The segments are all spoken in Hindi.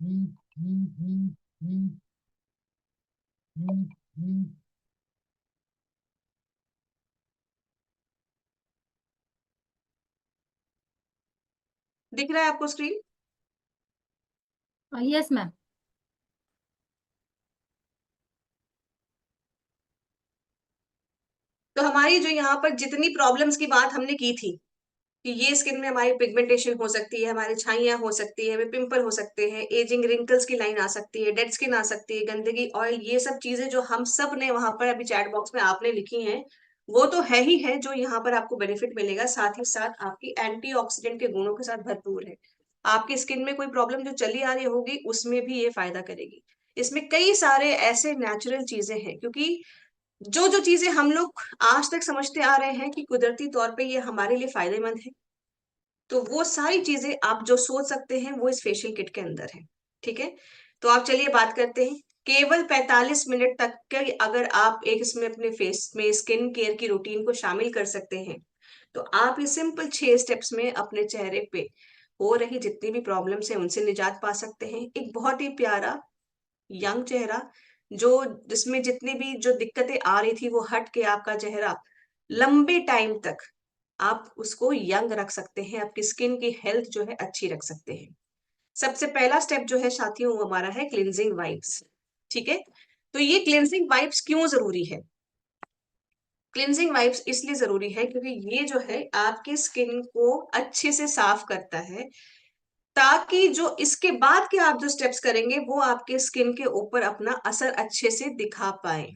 दिख रहा है आपको स्क्रीन? Yes ma'am. तो हमारी जो यहाँ पर जितनी प्रॉब्लम्स की बात हमने की थी कि ये स्किन में हमारी पिगमेंटेशन हो सकती है, हमारी छाइयां हो सकती है, हमें पिंपल हो सकते हैं, एजिंग रिंकल्स की लाइन आ सकती है, डेड स्किन आ सकती है, गंदगी, ऑयल, ये सब चीजें जो हम सब ने वहां पर अभी चैट बॉक्स में आपने लिखी हैं, वो तो है ही है जो यहाँ पर आपको बेनिफिट मिलेगा, साथ ही साथ आपकी एंटीऑक्सीडेंट के गुणों के साथ भरपूर है। आपकी स्किन में कोई प्रॉब्लम जो चली आ रही होगी उसमें भी ये फायदा करेगी। इसमें कई सारे ऐसे नेचुरल चीजें हैं, क्योंकि जो जो चीजें हम लोग आज तक समझते आ रहे हैं कि कुदरती तौर पे ये हमारे लिए फायदेमंद है, तो वो सारी चीजें आप जो सोच सकते हैं वो इस फेशियल किट के अंदर है। ठीक है, तो आप चलिए बात करते हैं। केवल 45 मिनट तक के अगर आप एक इसमें अपने फेस में स्किन केयर की रूटीन को शामिल कर सकते हैं, तो आप ये सिंपल 6 स्टेप्स में अपने चेहरे पे हो रही जितनी भी प्रॉब्लम्स हैं उनसे निजात पा सकते हैं। एक बहुत ही प्यारा यंग चेहरा, जो जिसमें जितनी भी जो दिक्कतें आ रही थी वो हट के आपका चेहरा लंबे टाइम तक आप उसको यंग रख सकते हैं, आपकी स्किन की हेल्थ जो है अच्छी रख सकते हैं। सबसे पहला स्टेप जो है साथियों वो हमारा है क्लिनजिंग वाइप्स। ठीक है, तो ये क्लिनजिंग वाइप्स क्यों जरूरी है? क्लिनजिंग वाइप्स इसलिए जरूरी है क्योंकि ये जो है आपकी स्किन को अच्छे से साफ करता है, ताकि जो इसके बाद के आप जो स्टेप्स करेंगे वो आपके स्किन के ऊपर अपना असर अच्छे से दिखा पाए।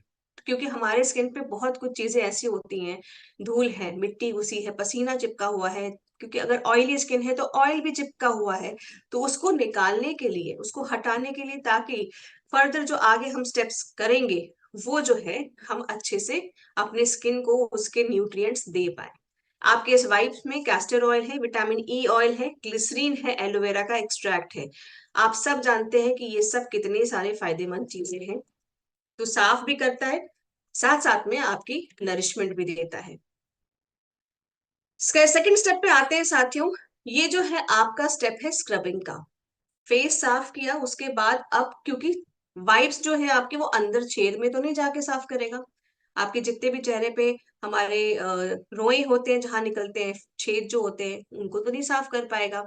क्योंकि हमारे स्किन पे बहुत कुछ चीजें ऐसी होती हैं, धूल है, मिट्टी घुसी है, पसीना चिपका हुआ है, क्योंकि अगर ऑयली स्किन है तो ऑयल भी चिपका हुआ है, तो उसको निकालने के लिए, उसको हटाने के लिए, ताकि फर्दर जो आगे हम स्टेप्स करेंगे वो जो है हम अच्छे से अपने स्किन को उसके न्यूट्रिएंट्स दे पाए। आपके इस वाइप्स में कैस्टर ऑयल है, विटामिन ई ऑयल है, ग्लिसरीन है, एलोवेरा का एक्सट्रैक्ट है। आप सब जानते हैं कि ये सब कितने सारे फायदेमंद चीजें हैं। तो साफ भी करता है, साथ साथ में आपकी नरिशमेंट भी देता है। सेकंड स्टेप पे आते हैं साथियों। ये जो है आपका स्टेप है स्क्रबिंग का। फेस साफ किया उसके बाद अब क्योंकि वाइप्स जो है आपके वो अंदर छेद में तो नहीं जाके साफ करेगा, आपके जितने भी चेहरे पे हमारे रोए होते हैं जहां निकलते हैं छेद जो होते हैं उनको तो नहीं साफ कर पाएगा।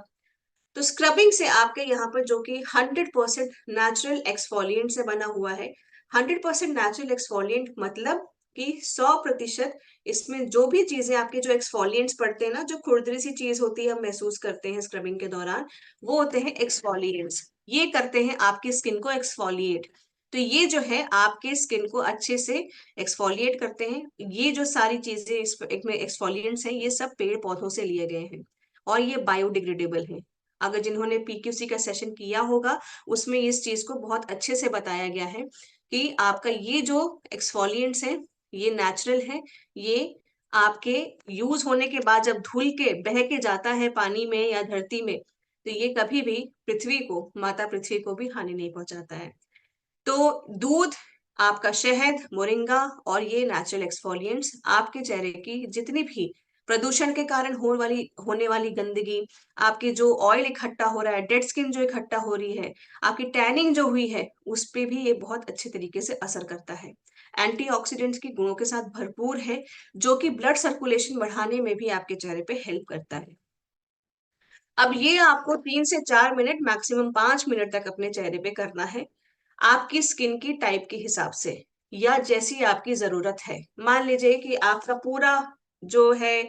तो स्क्रबिंग से आपके यहाँ पर जो कि 100% नेचुरल एक्सफोलिएंट से बना हुआ है। 100% नेचुरल एक्सफोलिएंट मतलब कि 100% इसमें जो भी चीजें आपके जो एक्सफोलिएंट्स पड़ते हैं ना, जो खुरदरी सी चीज होती है हम महसूस करते हैं स्क्रबिंग के दौरान, वो होते हैं एक्सफोलिएंट्स। ये करते हैं आपकी स्किन को एक्सफोलिएट। तो ये जो है आपके स्किन को अच्छे से एक्सफोलिएट करते हैं। ये जो सारी चीजें इसमें एक्सफोलिएंट्स हैं ये सब पेड़ पौधों से लिए गए हैं और ये बायोडिग्रेडेबल है। अगर जिन्होंने पीक्यूसी का सेशन किया होगा उसमें इस चीज को बहुत अच्छे से बताया गया है कि आपका ये जो एक्सफोलिएंट्स हैं ये नेचुरल है। ये आपके यूज होने के बाद जब धुल के बह के जाता है पानी में या धरती में, तो ये कभी भी पृथ्वी को, माता पृथ्वी को भी हानि नहीं पहुंचाता है। तो दूध, आपका शहद, मोरिंगा और ये नेचुरल एक्सफोलिएंट्स आपके चेहरे की जितनी भी प्रदूषण के कारण होने वाली गंदगी, आपके जो ऑयल इकट्ठा हो रहा है, डेड स्किन जो इकट्ठा हो रही है, आपकी टैनिंग जो हुई है, उस पे भी ये बहुत अच्छे तरीके से असर करता है। एंटीऑक्सीडेंट्स के गुणों के साथ भरपूर है, जो कि ब्लड सर्कुलेशन बढ़ाने में भी आपके चेहरे पे हेल्प करता है। अब ये आपको 3 से 4 मिनट, मैक्सिमम 5 मिनट तक अपने चेहरे पे करना है, आपकी स्किन की टाइप के हिसाब से या जैसी आपकी जरूरत है। मान लीजिए कि आपका पूरा जो है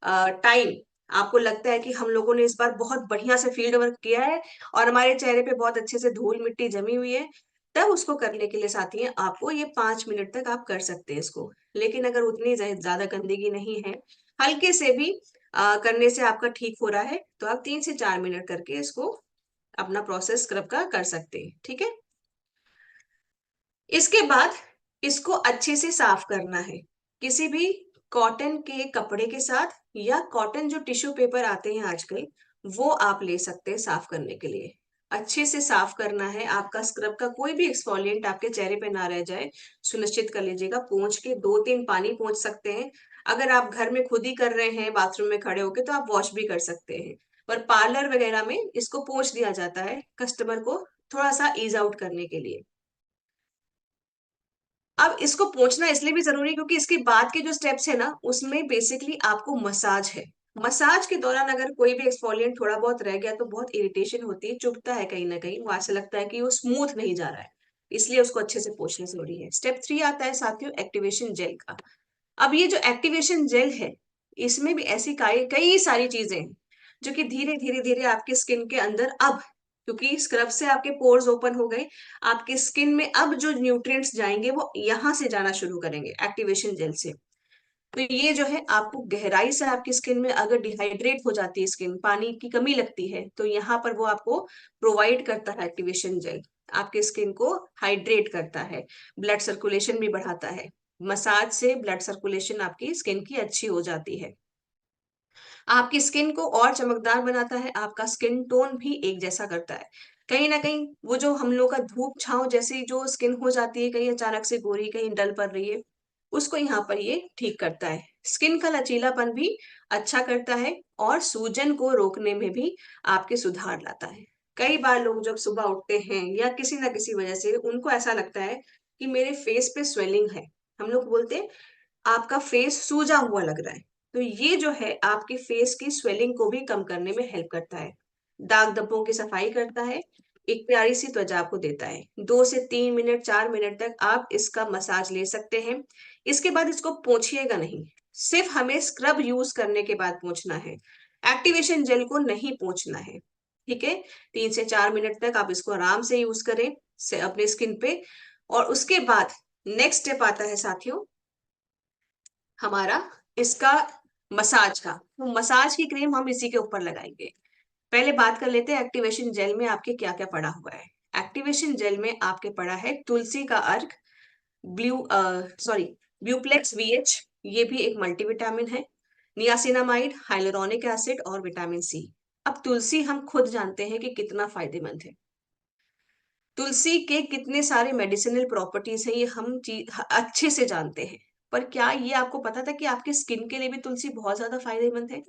टाइम, आपको लगता है कि हम लोगों ने इस बार बहुत बढ़िया से फील्ड वर्क किया है और हमारे चेहरे पे बहुत अच्छे से धूल मिट्टी जमी हुई है, तब उसको करने के लिए साथी हैं आपको ये 5 मिनट तक आप कर सकते हैं इसको। लेकिन अगर उतनी ज्यादा गंदगी नहीं है, हल्के से भी करने से आपका ठीक हो रहा है, तो आप 3 से 4 मिनट करके इसको अपना प्रोसेस स्क्रब का कर सकते हैं। ठीक है, इसके बाद इसको अच्छे से साफ करना है किसी भी कॉटन के कपड़े के साथ, या कॉटन जो टिश्यू पेपर आते हैं आजकल वो आप ले सकते हैं साफ करने के लिए। अच्छे से साफ करना है, आपका स्क्रब का कोई भी एक्सफोलिएंट आपके चेहरे पे ना रह जाए, सुनिश्चित कर लीजिएगा। पोंछ के 2-3 पानी पोंछ सकते हैं। अगर आप घर में खुद ही कर रहे हैं बाथरूम में खड़े होके तो आप वॉश भी कर सकते हैं, पर पार्लर वगैरह में इसको पोंछ दिया जाता है कस्टमर को थोड़ा सा ईज आउट करने के लिए। अब इसको पहुंचना इसलिए भी जरूरी है क्योंकि इसके बाद के जो स्टेप्स है ना उसमें बेसिकली आपको मसाज है। मसाज के दौरान अगर कोई भी एक्सफोलिएंट थोड़ा बहुत रह गया तो बहुत इरिटेशन होती है, चुभता है कहीं ना कहीं, वो ऐसा लगता है कि वो स्मूथ नहीं जा रहा है, इसलिए उसको अच्छे से पोंछना जरूरी है। स्टेप 3 आता है साथियों एक्टिवेशन जेल का। अब ये जो एक्टिवेशन जेल है इसमें भी ऐसी कई कई सारी चीजें हैं जो कि धीरे धीरे धीरे आपके स्किन के अंदर, अब क्योंकि स्क्रब से आपके पोर्स ओपन हो गए, आपके स्किन में अब जो न्यूट्रिएंट्स जाएंगे वो यहां से जाना शुरू करेंगे एक्टिवेशन जेल से। तो ये जो है आपको गहराई से आपकी स्किन में अगर डिहाइड्रेट हो जाती है स्किन, पानी की कमी लगती है, तो यहाँ पर वो आपको प्रोवाइड करता है एक्टिवेशन जेल। आपके स्किन को हाइड्रेट करता है, ब्लड सर्कुलेशन भी बढ़ाता है। मसाज से ब्लड सर्कुलेशन आपकी स्किन की अच्छी हो जाती है, आपकी स्किन को और चमकदार बनाता है, आपका स्किन टोन भी एक जैसा करता है। कहीं ना कहीं वो जो हम लोग का धूप छांव जैसी जो स्किन हो जाती है, कहीं अचानक से गोरी कहीं डल पड़ रही है, उसको यहाँ पर ये ठीक करता है। स्किन का लचीलापन भी अच्छा करता है और सूजन को रोकने में भी आपके सुधार लाता है। कई बार लोग जब सुबह उठते हैं या किसी ना किसी वजह से उनको ऐसा लगता है कि मेरे फेस पे स्वेलिंग है, हम लोग बोलते हैं आपका फेस सूजा हुआ लग रहा है, तो ये जो है आपके फेस की स्वेलिंग को भी कम करने में हेल्प करता है, दाग धब्बों की सफाई करता है, एक प्यारी सी त्वचा आपको देता है। 2 से 3 मिनट 4 मिनट तक आप इसका मसाज ले सकते हैं। इसके बाद इसको पोंछिएगा नहीं, सिर्फ हमें स्क्रब यूज करने के बाद पोंछना है, एक्टिवेशन जेल को नहीं पोंछना है। ठीक है, 3 से 4 मिनट तक आप इसको आराम से यूज करें से अपने स्किन पे। और उसके बाद नेक्स्ट स्टेप आता है साथियों हमारा इसका मसाज का। तो मसाज की क्रीम हम इसी के ऊपर लगाएंगे। पहले बात कर लेते हैं एक्टिवेशन जेल में आपके क्या क्या पड़ा हुआ है। एक्टिवेशन जेल में आपके पड़ा है तुलसी का अर्क, ब्लू सॉरी ब्यूप्लेक्स वीएच, ये भी एक मल्टीविटामिन है, नियासिनामाइड, हाइलुरोनिक एसिड और विटामिन सी। अब तुलसी हम खुद जानते हैं कि कितना फायदेमंद है, तुलसी के कितने सारे मेडिसिनल प्रॉपर्टीज हैं ये हम अच्छे से जानते हैं। पर क्या ये आपको पता था कि आपके स्किन के लिए भी तुलसी बहुत ज्यादा फायदेमंद है?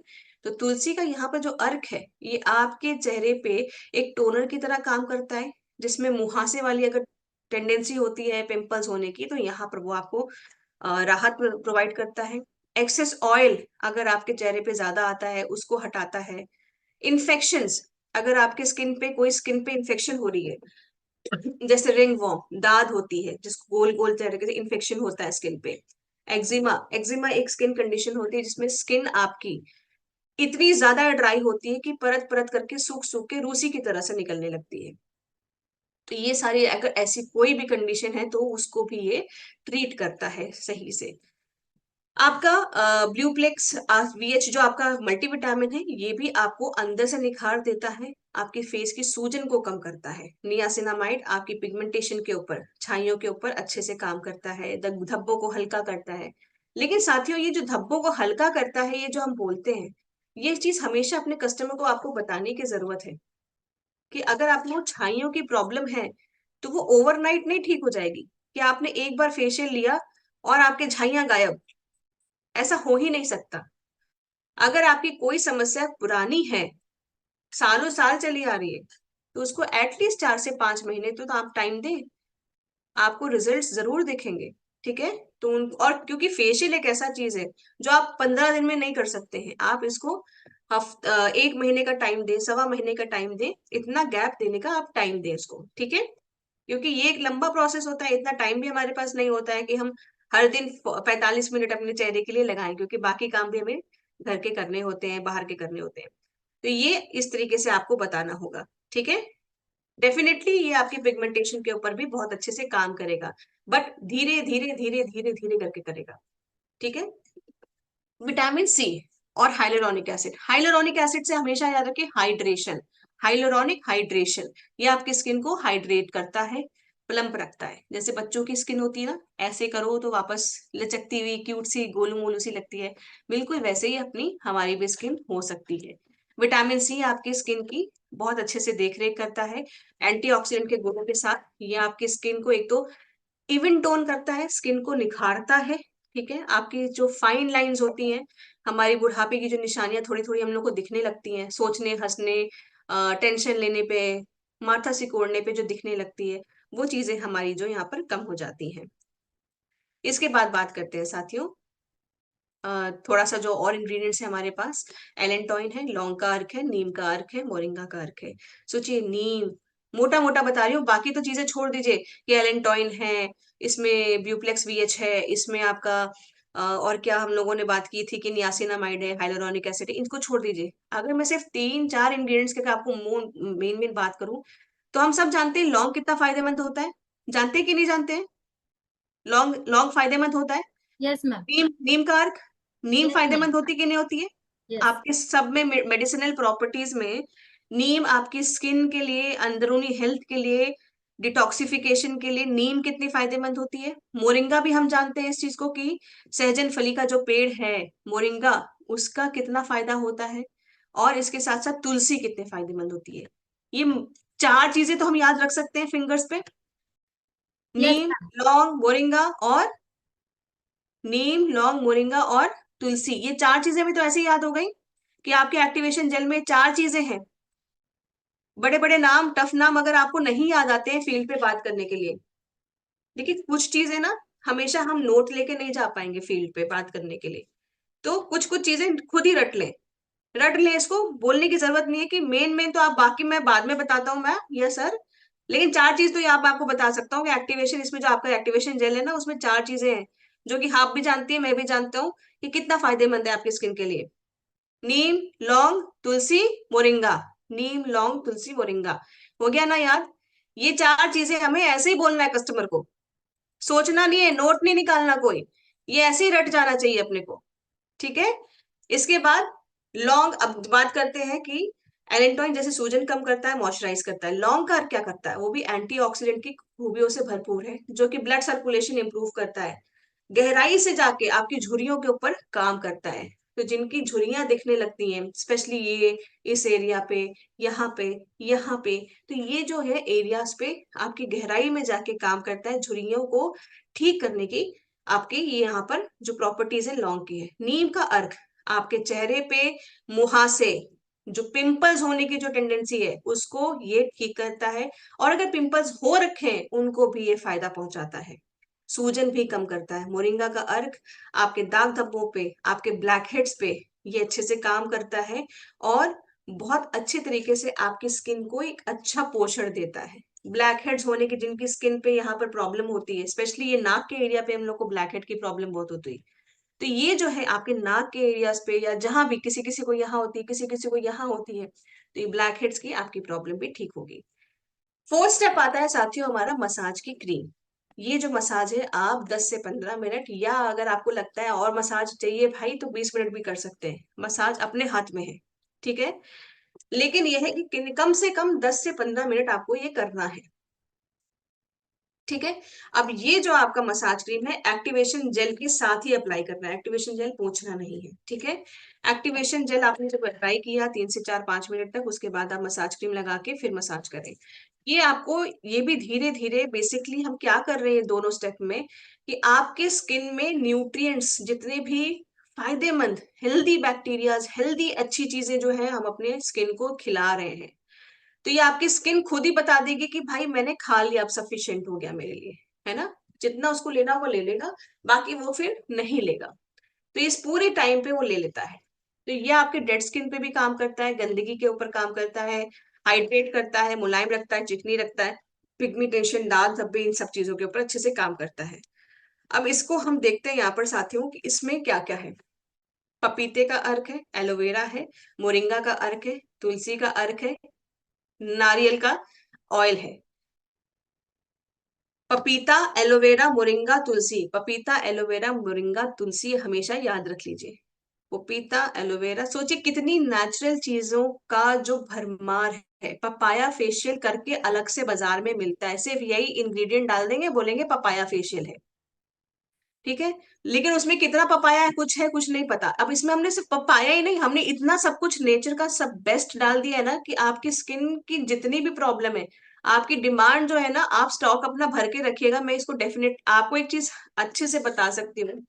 तो तुलसी का यहाँ पर जो अर्क है ये आपके चेहरे पे एक टोनर की तरह काम करता है, जिसमें मुहासे वाली अगर टेंडेंसी होती है पिंपल्स होने की तो यहाँ पर वो आपको राहत प्रोवाइड करता है। एक्सेस ऑयल अगर आपके चेहरे पे ज्यादा आता है उसको हटाता है। इन्फेक्शंस, अगर आपके स्किन पे कोई स्किन पे इन्फेक्शन हो रही है, जैसे रिंग वॉर्म दाद होती है जिसको गोल गोल तरीके से इन्फेक्शन होता है स्किन पे। एक्जिमा, एक्जिमा एक स्किन कंडीशन होती है जिसमें स्किन आपकी इतनी ज्यादा ड्राई होती है कि परत परत करके सूख सूख के रूसी की तरह से निकलने लगती है। तो ये सारी अगर ऐसी कोई भी कंडीशन है तो उसको भी ये ट्रीट करता है सही से। आपका ब्लूप्लेक्स वीएच जो आपका मल्टीविटामिन है ये भी आपको अंदर से निखार देता है, आपकी फेस की सूजन को कम करता है। नियासिनामाइड आपकी पिगमेंटेशन के ऊपर, छाइयों के ऊपर अच्छे से काम करता है, धब्बों को हल्का करता है। लेकिन साथियों ये जो धब्बों को हल्का करता है ये जो हम बोलते हैं, ये चीज हमेशा अपने कस्टमर को आपको बताने की जरूरत है कि अगर आपको छाइयों की प्रॉब्लम है तो वो ओवरनाइट नहीं ठीक हो जाएगी कि आपने एक बार फेशियल लिया और आपके झाइयां गायब, ऐसा हो ही नहीं सकता। अगर आपकी कोई समस्या पुरानी है, सालों साल चली आ रही है, तो उसको एटलीस्ट 4 से 5 महीने तो आप टाइम दें, आपको रिजल्ट्स जरूर दिखेंगे। ठीक है, तो उन और क्योंकि फेशियल एक ऐसा चीज है जो आप 15 दिन में नहीं कर सकते हैं, आप इसको 1 महीने का टाइम दें, 1.25 महीने का टाइम दें, इतना गैप देने का आप टाइम दें इसको। ठीक है, क्योंकि ये एक लंबा प्रोसेस होता है, इतना टाइम भी हमारे पास नहीं होता है कि हम हर दिन 45 मिनट अपने चेहरे के लिए लगाएं, क्योंकि बाकी काम भी हमें घर के करने होते हैं, बाहर के करने होते हैं। तो ये इस तरीके से आपको बताना होगा। ठीक है, डेफिनेटली ये आपकी पिगमेंटेशन के ऊपर भी बहुत अच्छे से काम करेगा, बट धीरे धीरे धीरे धीरे धीरे करके करेगा। ठीक है, विटामिन सी और हाइलुरोनिक एसिड, हाइलुरोनिक एसिड से हमेशा याद रखें हाइड्रेशन, हाइलुरोनिक हाइड्रेशन, ये आपकी स्किन को हाइड्रेट करता है, प्लम्प रखता है। जैसे बच्चों की स्किन होती है ना, ऐसे करो तो वापस लचकती हुई क्यूट सी गोलू मोलू सी लगती है, बिल्कुल वैसे ही अपनी हमारी भी स्किन हो सकती है। विटामिन सी आपकी स्किन की बहुत अच्छे से देख रेख करता है, एंटीऑक्सीडेंट के गुणों के साथ ये आपकी स्किन को एक तो इवन टोन करता है, स्किन को निखारता है। ठीक है, आपकी जो फाइन लाइंस होती हैं, हमारी बुढ़ापे की जो निशानियां थोड़ी थोड़ी हम लोग को दिखने लगती हैं, सोचने हंसने टेंशन लेने पे, माथा सिकोड़ने पे जो दिखने लगती है, वो चीजें हमारी जो यहाँ पर कम हो जाती हैं। इसके बाद बात करते हैं साथियों, थोड़ा सा जो और इंग्रेडिएंट्स है हमारे पास। एलेंटॉइन है, लौंग का अर्क है, नीम का अर्क है, मोरिंगा का अर्क है। सोचिए, नीम, मोटा मोटा बता रही हूँ, बाकी तो चीजें छोड़ दीजिए कि एलेंटॉइन है, इसमें ब्यूप्लेक्स वीएच है, इसमें आपका और क्या हम लोगों ने बात की थी कि नियासिनामाइड है, हाइलुरोनिक एसिड है, इनको छोड़ दीजिए। अगर मैं सिर्फ 3-4 इंग्रेडिएंट्स के आपको मेन मेन बात करूं, तो हम सब जानते हैं लौंग कितना फायदेमंद होता है। जानते हैं कि नहीं जानते हैं? लौंग लौंग फायदेमंद होता है। Yes ma'am. नीम नीम का अर्क, नीम यस मैम। फायदेमंद होती है कि नहीं होती है? यस। आपके सब में मेडिसिनल प्रॉपर्टीज में नीम आपकी स्किन के लिए, अंदरूनी हेल्थ के लिए, डिटॉक्सिफिकेशन के लिए नीम कितनी फायदेमंद होती है। मोरिंगा भी हम जानते हैं इस चीज को कि सहजन फली का जो पेड़ है मोरिंगा, उसका कितना फायदा होता है। और इसके साथ साथ तुलसी कितने फायदेमंद होती है। ये 4 चीजें तो हम याद रख सकते हैं फिंगर्स पे। यस नीम, मैम। लौंग, मोरिंगा और नीम, लौंग, मोरिंगा और तुलसी, ये 4 चीजें भी तो ऐसे ही याद हो गई कि आपके एक्टिवेशन जेल में 4 चीजें हैं। बड़े बड़े नाम, टफ नाम अगर आपको नहीं याद आते हैं फील्ड पे बात करने के लिए, लेकिन कुछ चीजें ना हमेशा हम नोट लेके नहीं जा पाएंगे फील्ड पे बात करने के लिए। तो कुछ कुछ चीजें खुद ही रट लें, रट लें, इसको बोलने की जरूरत नहीं है कि मेन मेन तो आप, बाकी मैं बाद में बताता हूँ मैं, यस सर। लेकिन 4 चीज तो यहाँ पे आपको बता सकता हूँ कि एक्टिवेशन, इसमें जो आपका एक्टिवेशन जेल है ना, उसमें 4 चीजें हैं जो कि आप भी जानती है, मैं भी जानता हूँ कि कितना फायदेमंद है आपकी स्किन के लिए। नीम, लौंग, तुलसी, मोरिंगा। नीम, लौंग, तुलसी, मोरिंगा। हो गया ना याद? ये 4 चीजें हमें ऐसे ही बोलना है कस्टमर को, सोचना नहीं है, नोट नहीं निकालना कोई, ये ऐसे ही रट जाना चाहिए अपने को। ठीक है। इसके बाद लौंग, अब बात करते हैं कि एलेंटॉइन जैसे सूजन कम करता है, मॉइस्चराइज करता है, लौंग का क्या करता है? वो भी एंटीऑक्सीडेंट की खूबियों से भरपूर है, जो कि ब्लड सर्कुलेशन इंप्रूव करता है, गहराई से जाके आपकी झुर्रियों के ऊपर काम करता है। तो जिनकी झुर्रियां दिखने लगती हैं, स्पेशली ये इस एरिया पे, यहाँ पे, यहाँ पे, तो ये जो है एरियाज पे आपकी गहराई में जाके काम करता है, झुर्रियों को ठीक करने की आपके ये यहाँ पर जो प्रॉपर्टीज है लौंग की है। नीम का अर्क आपके चेहरे पे मुहासे, जो पिंपल्स होने की जो टेंडेंसी है उसको ये ठीक करता है, और अगर पिंपल्स हो रखे हैं उनको भी ये फायदा पहुंचाता है, सूजन भी कम करता है। मोरिंगा का अर्क आपके दाग धब्बों पे, आपके ब्लैक हेड्स पे ये अच्छे से काम करता है, और बहुत अच्छे तरीके से आपकी स्किन को एक अच्छा पोषण देता है। ब्लैक हेड्स होने की, जिनकी स्किन पे यहाँ पर प्रॉब्लम होती है, स्पेशली ये नाक के एरिया पे हम लोग को ब्लैक हेड की प्रॉब्लम बहुत होती है, तो ये जो है आपके नाक के एरियाज पे या जहां भी, किसी किसी को यहाँ होती है, किसी किसी को यहाँ होती है, तो ये ब्लैक हेड्स की आपकी प्रॉब्लम भी ठीक होगी। 4th स्टेप आता है साथियों हमारा मसाज की क्रीम। ये जो मसाज है आप 10 से 15 मिनट, या अगर आपको लगता है और मसाज चाहिए भाई तो 20 मिनट भी कर सकते हैं, मसाज अपने हाथ में है। ठीक है। लेकिन यह है कि कम से कम 10 से 15 मिनट आपको ये करना है। ठीक है। अब ये जो आपका मसाज क्रीम है एक्टिवेशन जेल के साथ ही अप्लाई करना है, एक्टिवेशन जेल पोंछना नहीं है। ठीक है। एक्टिवेशन जेल आपने जब अप्लाई किया 3 से 4-5 मिनट तक, उसके बाद आप मसाज क्रीम लगा के फिर मसाज करें। ये आपको, ये भी धीरे धीरे, बेसिकली हम क्या कर रहे हैं दोनों स्टेप में, कि आपके स्किन में न्यूट्रिएंट्स जितने भी फायदेमंद, हेल्दी बैक्टीरियाज, हेल्दी अच्छी चीजें जो है हम अपने स्किन को खिला रहे हैं। तो ये आपकी स्किन खुद ही बता देगी कि भाई मैंने खा लिया, अब सफिशिएंट हो गया मेरे लिए, है ना। जितना उसको लेना वो ले लेगा, बाकी वो फिर नहीं लेगा। तो इस पूरे टाइम पे वो ले लेता है। तो ये आपके डेड स्किन पे भी काम करता है, गंदगी के ऊपर काम करता है, हाइड्रेट करता है, मुलायम रखता है, चिकनी रखता है, पिगमेंटेशन, दाग धब्बे, इन सब चीजों के ऊपर अच्छे से काम करता है। अब इसको हम देखते हैं यहाँ पर साथियों कि इसमें क्या क्या है। पपीते का अर्क है, एलोवेरा है, मोरिंगा का अर्क है, तुलसी का अर्क है, नारियल का ऑयल है। पपीता, एलोवेरा, मोरिंगा, तुलसी, पपीता, एलोवेरा, मोरिंगा, तुलसी, हमेशा याद रख लीजिए। पपीता, एलोवेरा, सोचिए कितनी नेचुरल चीजों का जो भरमार है। पपाया फेशियल करके अलग से बाजार में मिलता है, सिर्फ यही इंग्रेडिएंट डाल देंगे, बोलेंगे पपाया फेशियल है। ठीक है। लेकिन उसमें कितना पपाया है कुछ नहीं पता। अब इसमें हमने सिर्फ पपाया ही नहीं, हमने इतना सब कुछ नेचर का सब बेस्ट डाल दिया है ना, कि आपकी स्किन की जितनी भी प्रॉब्लम है, आपकी डिमांड जो है ना, आप स्टॉक अपना भर के रखिएगा। मैं इसको डेफिनेट आपको एक चीज अच्छे से बता सकती हूँ,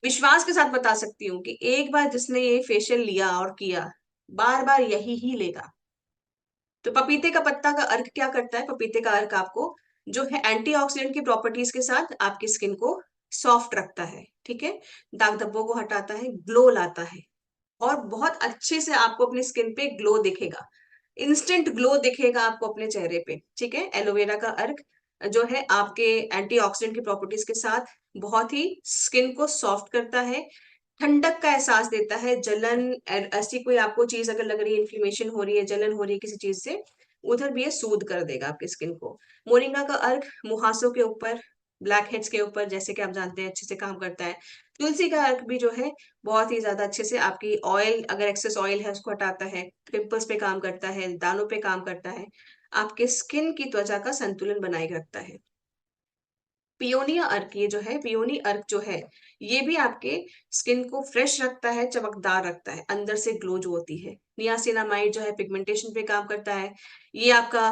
विश्वास के साथ बता सकती हूँ कि एक बार जिसने ये फेशियल लिया और किया, बार बार यही ही लेगा। तो पपीते का पत्ता का अर्क क्या करता है? पपीते का अर्क आपको जो है एंटीऑक्सीडेंट की प्रॉपर्टीज के साथ आपकी स्किन को सॉफ्ट रखता है, ठीक है, दाग धब्बों को हटाता है, ग्लो लाता है, और बहुत अच्छे से आपको अपनी स्किन पे ग्लो दिखेगा, इंस्टेंट ग्लो दिखेगा आपको अपने चेहरे पे, ठीक है। एलोवेरा का अर्क जो है आपके एंटीऑक्सीडेंट की प्रॉपर्टीज के साथ बहुत ही स्किन को सॉफ्ट करता है, ठंडक का एहसास देता है, जलन ऐसी कोई आपको चीज अगर लग रही है, इन्फ्लेमेशन हो रही है, जलन हो रही है किसी चीज से, उधर भी ये सूद कर देगा आपकी स्किन को। मोरिंगा का अर्क मुहासों के ऊपर, ब्लैक हेड्स के ऊपर, जैसे कि आप जानते हैं, अच्छे से काम करता है। तुलसी का अर्क भी जो है बहुत ही ज्यादा अच्छे से आपकी ऑयल, अगर एक्सेस ऑयल है उसको हटाता है, पिंपल्स पे काम करता है, दानों पे काम करता है, आपके स्किन की त्वचा का संतुलन बनाए रखता है। पियोनिया अर्क, ये जो है पियोनी अर्क जो है, ये भी आपके स्किन को फ्रेश रखता है, चमकदार रखता है, अंदर से ग्लो जो होती है। नियासिनामाइड जो है पिगमेंटेशन पे काम करता है। ये आपका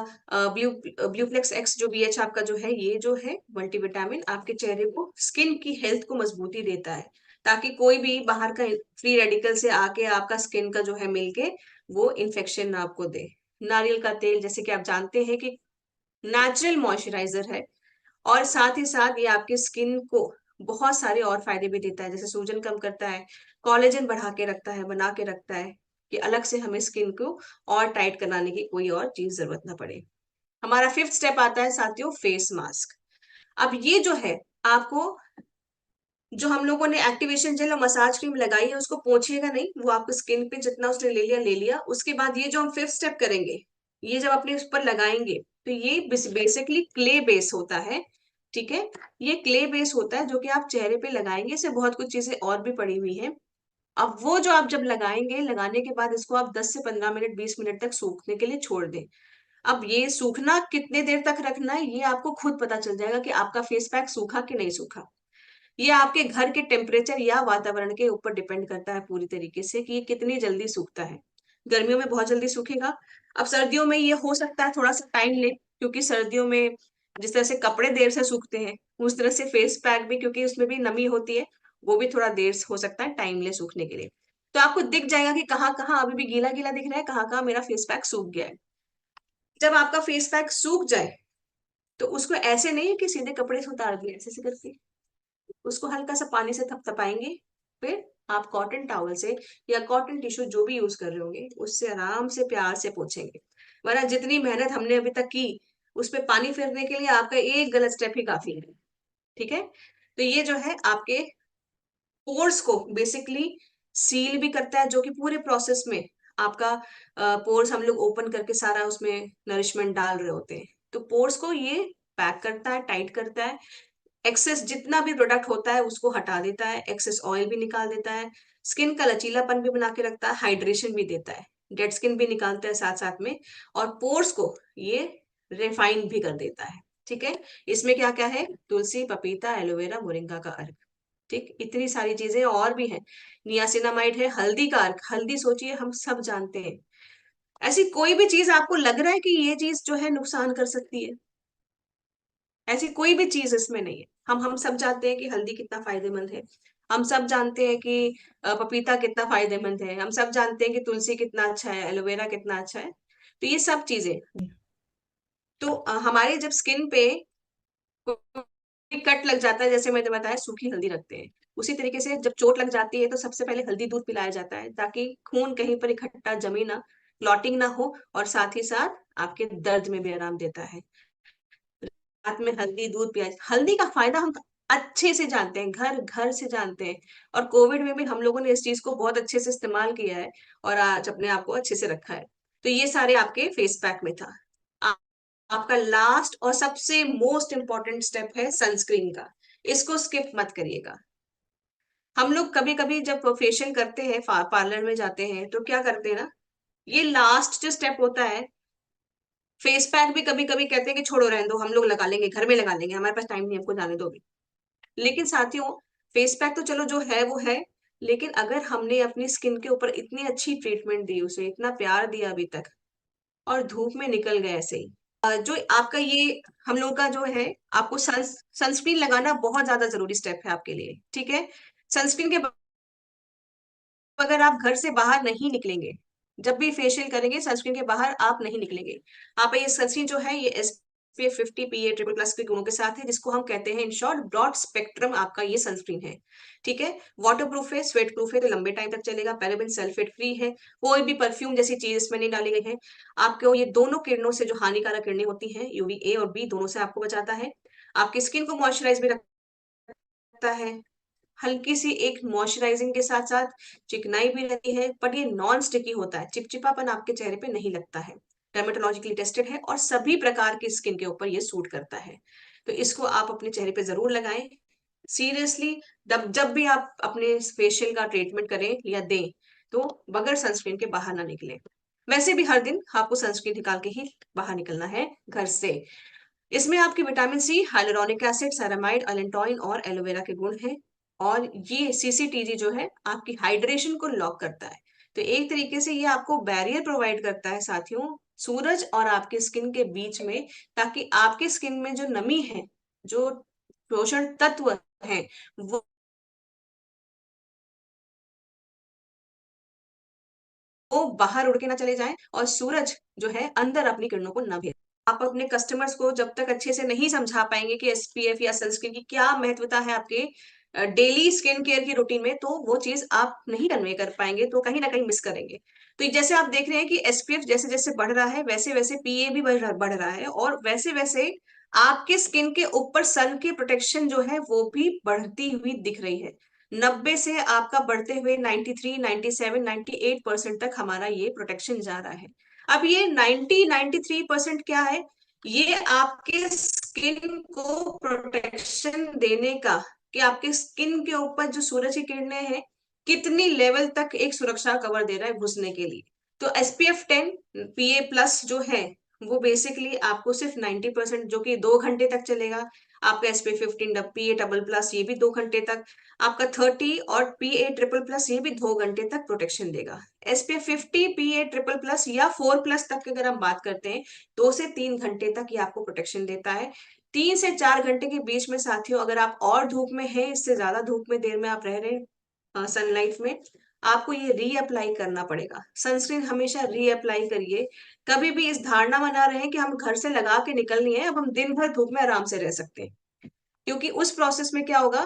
ब्लू ब्लूप्लेक्स एक्स जो बीएच आपका जो है, ये जो है मल्टीविटामिन आपके चेहरे को, स्किन की हेल्थ को मजबूती देता है, ताकि कोई भी बाहर का फ्री रेडिकल से आके आपका स्किन का जो है मिलके वो इन्फेक्शन ना आपको दे। नारियल का तेल, जैसे कि आप जानते हैं कि नेचुरल मॉइस्चराइजर है, और साथ ही साथ ये आपके स्किन को बहुत सारे और फायदे भी देता है, जैसे सूजन कम करता है, कोलेजन बढ़ा के रखता है, बना के रखता है, कि अलग से हमें स्किन को और टाइट कराने की कोई और चीज जरूरत ना पड़े। हमारा फिफ्थ स्टेप आता है साथियों, फेस मास्क। अब ये जो है आपको, जो हम लोगों ने एक्टिवेशन जेल और मसाज क्रीम लगाई है उसको पोंछिएगा नहीं, वो आपको स्किन पे जितना उसने ले लिया ले लिया। उसके बाद ये जो हम फिफ्थ स्टेप करेंगे, ये जब अपने उस पर लगाएंगे, तो ये बेसिकली क्ले बेस होता है, ठीक है। ये क्ले बेस होता है जो कि आप चेहरे पे लगाएंगे, इससे बहुत कुछ चीजें और भी पड़ी हुई हैं। अब वो जो आप जब लगाएंगे, लगाने के बाद इसको आप 10 से 15 मिनट, 20 मिनट तक सूखने के लिए छोड़ दें। अब ये सूखना कितने देर तक रखना है, ये आपको खुद पता चल जाएगा कि आपका फेस पैक सूखा कि नहीं सूखा। ये आपके घर के टेम्परेचर या वातावरण के ऊपर डिपेंड करता है पूरी तरीके से, कि ये कितनी जल्दी सूखता है। गर्मियों में बहुत जल्दी सूखेगा। अब सर्दियों में ये हो सकता है थोड़ा सा टाइम ले, क्योंकि सर्दियों में जिस तरह से कपड़े देर से सूखते हैं, उस तरह से फेस पैक भी, क्योंकि उसमें भी नमी होती है, वो भी थोड़ा देर से हो सकता है टाइम ले सूखने के लिए। तो आपको दिख जाएगा कि कहाँ कहाँ अभी भी गीला गीला दिख रहा है, कहाँ कहाँ मेरा फेस पैक सूख गया है। जब आपका फेस पैक सूख जाए, तो उसको ऐसे नहीं है कि सीधे कपड़े से उतार दिया, ऐसे ऐसे करके उसको हल्का सा पानी से थपथपाएंगे। फिर आप कॉटन टॉवल से या कॉटन टिश्यू जो भी यूज कर रहे होंगे, उससे आराम से प्यार से पोंछेंगे। वरना जितनी मेहनत हमने अभी तक की, उस पे पानी फेरने के लिए आपका एक गलत स्टेप ही काफी है, ठीक है। तो ये जो है आपके पोर्स को बेसिकली सील भी करता है, जो कि पूरे प्रोसेस में आपका पोर्स हम लोग ओपन करके सारा उसमें नरिशमेंट डाल रहे होते हैं, तो पोर्स को ये पैक करता है, टाइट करता है, एक्सेस जितना भी प्रोडक्ट होता है उसको हटा देता है, एक्सेस ऑयल भी निकाल देता है, स्किन का लचीलापन भी बना के रखता है, हाइड्रेशन भी देता है, डेड स्किन भी निकालता है साथ साथ में, और पोर्स को ये रिफाइन भी कर देता है, ठीक है। इसमें क्या क्या है? तुलसी, पपीता, एलोवेरा, मोरिंगा का अर्क, ठीक, इतनी सारी चीजें और भी हैं। नियासिनामाइड है, हल्दी का अर्क, हल्दी सोचिए हम सब जानते हैं। ऐसी कोई भी चीज आपको लग रहा है कि ये चीज जो है नुकसान कर सकती है? ऐसी कोई भी चीज इसमें नहीं है। हम सब जानते हैं कि हल्दी कितना फायदेमंद है, हम सब जानते हैं कि पपीता कितना फायदेमंद है, हम सब जानते हैं कि तुलसी कितना अच्छा है, एलोवेरा कितना अच्छा है। तो ये सब चीजें, तो हमारे जब स्किन पे कोई कट लग जाता है, जैसे मैंने बताया सूखी हल्दी रखते हैं, उसी तरीके से जब चोट लग जाती है तो सबसे पहले हल्दी दूध पिलाया जाता है, ताकि खून कहीं पर इकट्ठा जमे ना, क्लॉटिंग ना हो, और साथ ही साथ आपके दर्द में भी आराम देता है। रात में हल्दी दूध पिया, हल्दी का फायदा हम अच्छे से जानते हैं, घर घर से जानते हैं, और कोविड में भी हम लोगों ने इस चीज को बहुत अच्छे से इस्तेमाल किया है, और आज अपने आप को अच्छे से रखा है। तो ये सारे आपके फेस पैक में था। आ, आपका लास्ट और सबसे मोस्ट इंपॉर्टेंट स्टेप है सनस्क्रीन का, इसको स्किप मत करिएगा। हम लोग कभी कभी जब फेशियल करते हैं, पार्लर में जाते हैं, तो क्या करते हैं ना, ये लास्ट जो स्टेप होता है, फेस पैक भी कभी कभी कहते हैं कि छोड़ो रहने दो, हम लोग लगा लेंगे, घर में लगा लेंगे, हमारे पास टाइम नहीं, हमको जाने दो अभी। लेकिन साथियों, फेस पैक तो चलो जो है वो है, लेकिन अगर हमने अपनी स्किन के ऊपर इतनी अच्छी ट्रीटमेंट दी, उसे इतना प्यार दिया अभी तक, और धूप में निकल गए ऐसे ही, जो आपका ये हम लोग का जो है, आपको सनस्क्रीन लगाना बहुत ज्यादा जरूरी स्टेप है आपके लिए, ठीक है। सनस्क्रीन के बगैर आप घर से बाहर नहीं निकलेंगे, जब भी फेशियल करेंगे सनस्क्रीन के बाहर आप नहीं निकलेंगे। आप ये सनस्क्रीन जो है ये SPF 50 PA ट्रिपल प्लस के गुणों के साथ है, जिसको हम कहते हैं इन शॉर्ट ब्रॉड स्पेक्ट्रम आपका ये सनस्क्रीन है। ठीक है, वाटर प्रूफ है, स्वेट प्रूफ है, तो लंबे टाइम तक चलेगा, पैराबेन सल्फेट फ्री है, कोई भी परफ्यूम जैसी चीज इसमें नहीं डाली गई है। आपको ये दोनों किरणों से, जो हानिकारक किरणें होती हैं UVA और B, दोनों से आपको बचाता है। आपकी स्किन को मॉइस्चराइज भी रखता है, हल्की सी एक मॉइस्चराइजिंग के साथ साथ चिकनाई भी रहती है, बट ये नॉन स्टिकी होता है, चिपचिपापन आपके चेहरे पे नहीं लगता है। डर्मेटोलॉजिकली टेस्टेड है और सभी प्रकार की स्किन के ऊपर ये सूट करता है। तो इसको आप अपने चेहरे पे जरूर लगाएं। सीरियसली, जब जब भी आप अपने फेशियल का ट्रीटमेंट करें या दें, तो बगैर सनस्क्रीन के बाहर ना निकलें। वैसे भी हर दिन आपको सनस्क्रीन निकाल के ही बाहर निकलना है घर से। इसमें आपके vitamin C, hyaluronic acid, ceramide, allantoin और एलोवेरा के गुण हैं। और ये CCTG जो है आपकी हाइड्रेशन को लॉक करता है। तो एक तरीके से ये आपको बैरियर प्रोवाइड करता है साथियों, सूरज और आपके स्किन के बीच में, ताकि आपके स्किन में जो नमी है, जो पोषण तत्व है, वो बाहर उड़ के ना चले जाएं और सूरज जो है अंदर अपनी किरणों को न भेजे। आप अपने कस्टमर्स को जब तक अच्छे से नहीं समझा पाएंगे कि SPF या सनस्क्रीन की क्या महत्वता है आपके डेली स्किन केयर की रूटीन में, तो वो चीज आप नहीं कन्वे कर पाएंगे, तो कहीं ना कहीं मिस करेंगे। तो जैसे आप देख रहे हैं कि SPF जैसे जैसे बढ़ रहा है, वैसे वैसे PA भी बढ़ रहा है, और वैसे वैसे आपके स्किन के ऊपर सन की प्रोटेक्शन जो है वो भी बढ़ती हुई दिख रही है। 90 से आपका बढ़ते हुए 93, 97, 98% तक हमारा ये प्रोटेक्शन जा रहा है। अब ये 93% क्या है? ये आपके स्किन को प्रोटेक्शन देने का, कि आपके स्किन के ऊपर जो सूरज की किरणें हैं कितनी लेवल तक एक सुरक्षा कवर दे रहा है घुसने के लिए। तो SPF 10 PA+ जो है, वो बेसिकली आपको सिर्फ 90%, जो कि 2 घंटे तक चलेगा। आपका SPF 15 PA डबल प्लस ये भी 2 घंटे तक, आपका 30 और PA ट्रिपल प्लस ये भी 2 घंटे तक प्रोटेक्शन देगा। SPF 50 PA ट्रिपल प्लस या 4+ तक की अगर हम बात करते हैं, 2 से 3 घंटे तक ये आपको प्रोटेक्शन देता है। 3 से 4 घंटे के बीच में साथियों, अगर आप और धूप में हैं, इससे ज्यादा धूप में देर में आप रह रहे हैं सनलाइट में, आपको ये रीअप्लाई करना पड़ेगा। सनस्क्रीन हमेशा रीअप्लाई करिए। कभी भी इस धारणा में ना रहे कि हम घर से लगा के निकल नहीं है, अब हम दिन भर धूप में आराम से रह सकते हैं। क्योंकि उस प्रोसेस में क्या होगा,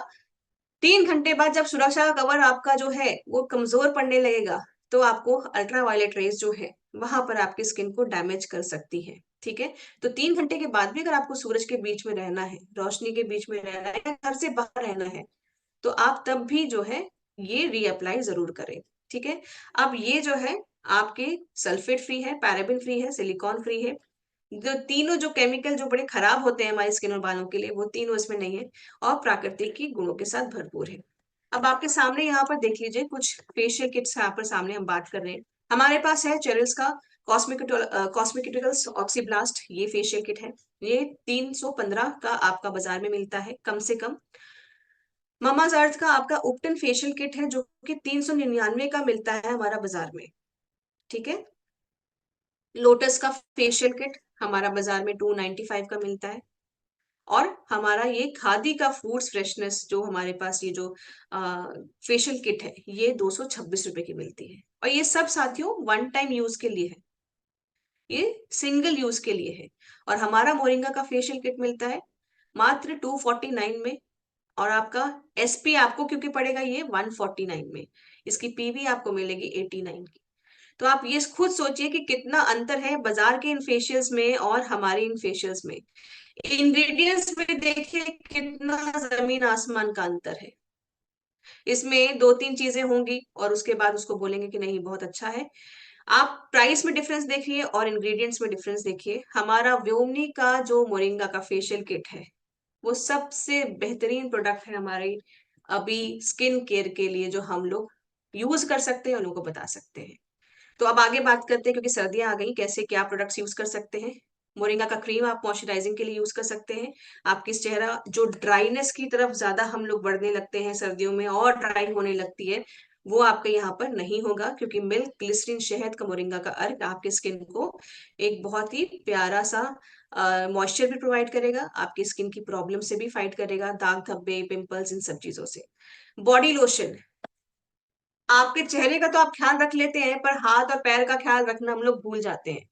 3 घंटे बाद जब सुरक्षा का कवर आपका जो है वो कमजोर पड़ने लगेगा, तो आपको अल्ट्रा वायलेट रेज जो है वहां पर आपकी स्किन को डैमेज कर सकती है। ठीक है, तो 3 घंटे के बाद भी अगर आपको सूरज के बीच में रहना है, रोशनी के बीच में रहना है, या घर से बाहर रहना है, तो आप तब भी जो है ये रीअप्लाई जरूर करें। ठीक है, अब ये जो है आपके सल्फेट फ्री है, पैराबिन फ्री है, सिलिकॉन फ्री है। जो तीनों जो केमिकल जो बड़े खराब होते हैं हमारी स्किन और बालों के लिए, वो तीनों इसमें नहीं है, और प्राकृतिक की गुणों के साथ भरपूर है। अब आपके सामने यहाँ पर देख लीजिए कुछ फेशियल किट्स यहाँ पर सामने हम बात कर रहे हैं। हमारे पास है चेरिल्स का कॉस्मेटिकल्स ऑक्सीब्लास्ट, ये फेशियल किट है। ये 315 का आपका बाजार में मिलता है कम से कम। ममाज अर्थ का आपका उपटन फेशियल किट है, जो कि 399 का मिलता है हमारा बाजार में। ठीक है, लोटस का फेशियल किट हमारा बाजार में 295 का मिलता है। और हमारा ये खादी का फ्रूट्स फ्रेशनेस जो हमारे पास ये जो फेशियल किट है, ये 226 रुपए की मिलती है। और ये सब साथियों वन टाइम यूज के लिए है, ये सिंगल यूज के लिए है। और हमारा मोरिंगा का फेशियल किट मिलता है मात्र 249 में। और आपका SP आपको क्योंकि पड़ेगा ये 149 में, इसकी PV आपको मिलेगी 89 की। तो आप ये खुद सोचिए कि कितना अंतर है बाजार के इन फेशियल्स में और हमारे इन फेशियल्स में। इंग्रेडिएंट्स में देखिए कितना जमीन आसमान का अंतर है। इसमें 2-3 चीजें होंगी और उसके बाद उसको बोलेंगे कि नहीं बहुत अच्छा है। आप प्राइस में डिफरेंस देखिए और इंग्रेडिएंट्स में डिफरेंस देखिए। हमारा व्योमनी का जो मोरिंगा का फेशियल किट है, वो सबसे बेहतरीन प्रोडक्ट है हमारे अभी स्किन केयर के लिए, जो हम लोग यूज कर सकते हैं, उन लोगों को बता सकते हैं। तो अब आगे बात करते हैं, क्योंकि सर्दियां आ गई, कैसे क्या प्रोडक्ट्स यूज कर सकते हैं। मोरिंगा का क्रीम आप मॉइस्चराइजिंग के लिए यूज कर सकते हैं। आपकी चेहरा जो ड्राइनेस की तरफ ज्यादा हम लोग बढ़ने लगते हैं सर्दियों में, और ड्राई होने लगती है, वो आपके यहाँ पर नहीं होगा, क्योंकि मिल्क, ग्लिसरीन, शहद का मोरिंगा का अर्क आपके स्किन को एक बहुत ही प्यारा सा मॉइस्चर भी प्रोवाइड करेगा, आपकी स्किन की प्रॉब्लम से भी फाइट करेगा, दाग धब्बे, पिंपल्स, इन सब चीजों से। बॉडी लोशन, आपके चेहरे का तो आप ख्याल रख लेते हैं, पर हाथ और पैर का ख्याल रखना हम लोग भूल जाते हैं।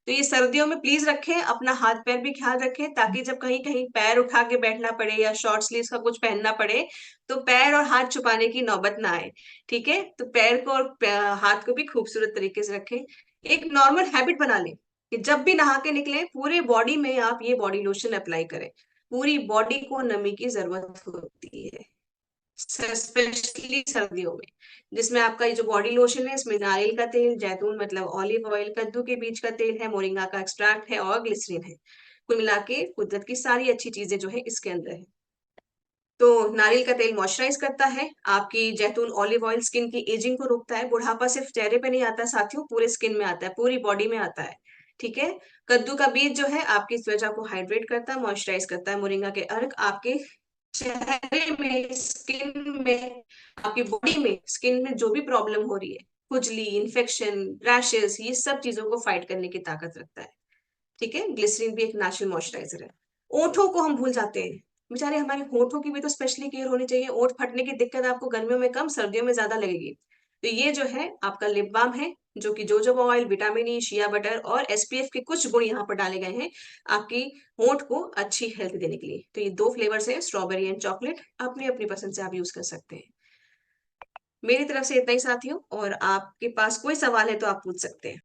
तो ये सर्दियों में प्लीज रखें, अपना हाथ पैर भी ख्याल रखें, ताकि जब कहीं कहीं पैर उठा के बैठना पड़े या शॉर्ट स्लीव्स का कुछ पहनना पड़े, तो पैर और हाथ छुपाने की नौबत ना आए। ठीक है, तो पैर को और हाथ को भी खूबसूरत तरीके से रखें। एक नॉर्मल हैबिट बना लें कि जब भी नहा के निकले पूरे बॉडी में आप ये बॉडी लोशन अप्लाई करें। पूरी बॉडी को नमी की जरूरत होती है, स्पेशली सर्दियों में, जिसमें आपका ये जो बॉडी लोशन है इसमें नारियल का तेल, जैतून मतलब ऑलिव ऑयल, कद्दू के बीज का तेल है, मोरिंगा का एक्सट्रैक्ट है और ग्लिसरीन है। कुल मिला के कुदरत की सारी अच्छी चीजें जो है इसके अंदर है। तो नारियल का तेल मॉइस्चराइज करता है आपकी, जैतून ऑलिव ऑयल स्किन की एजिंग को रोकता है, बुढ़ापा सिर्फ चेहरे पे नहीं आता साथियों, पूरे स्किन में आता है, पूरी बॉडी में आता है। ठीक है। कद्दू का बीज जो है आपकी त्वचा को हाइड्रेट करता है, मॉइस्चराइज करता है। मोरिंगा के अर्क आपके चेहरे में, स्किन में, आपकी बॉडी में, स्किन में जो भी प्रॉब्लम हो रही है, खुजली, इन्फेक्शन, रैशेस, ये सब चीजों को फाइट करने की ताकत रखता है। ठीक है। ग्लिसरीन भी एक नेचुरल मॉइस्चराइजर है। ओठों को हम भूल जाते हैं, बेचारे हमारे होठों की भी तो स्पेशली केयर होनी चाहिए। ओठ फटने की दिक्कत आपको गर्मियों में कम, सर्दियों में ज्यादा लगेगी। तो ये जो है आपका लिप बाम है, जो कि jojoba oil, vitamin E, shea butter और एसपीएफ के कुछ गुण यहाँ पर डाले गए हैं आपकी होंठ को अच्छी हेल्थ देने के लिए। तो ये दो फ्लेवर्स हैं, स्ट्रॉबेरी एंड चॉकलेट, अपनी अपनी पसंद से आप यूज कर सकते हैं। मेरी तरफ से इतना ही साथियों, और आपके पास कोई सवाल है तो आप पूछ सकते हैं।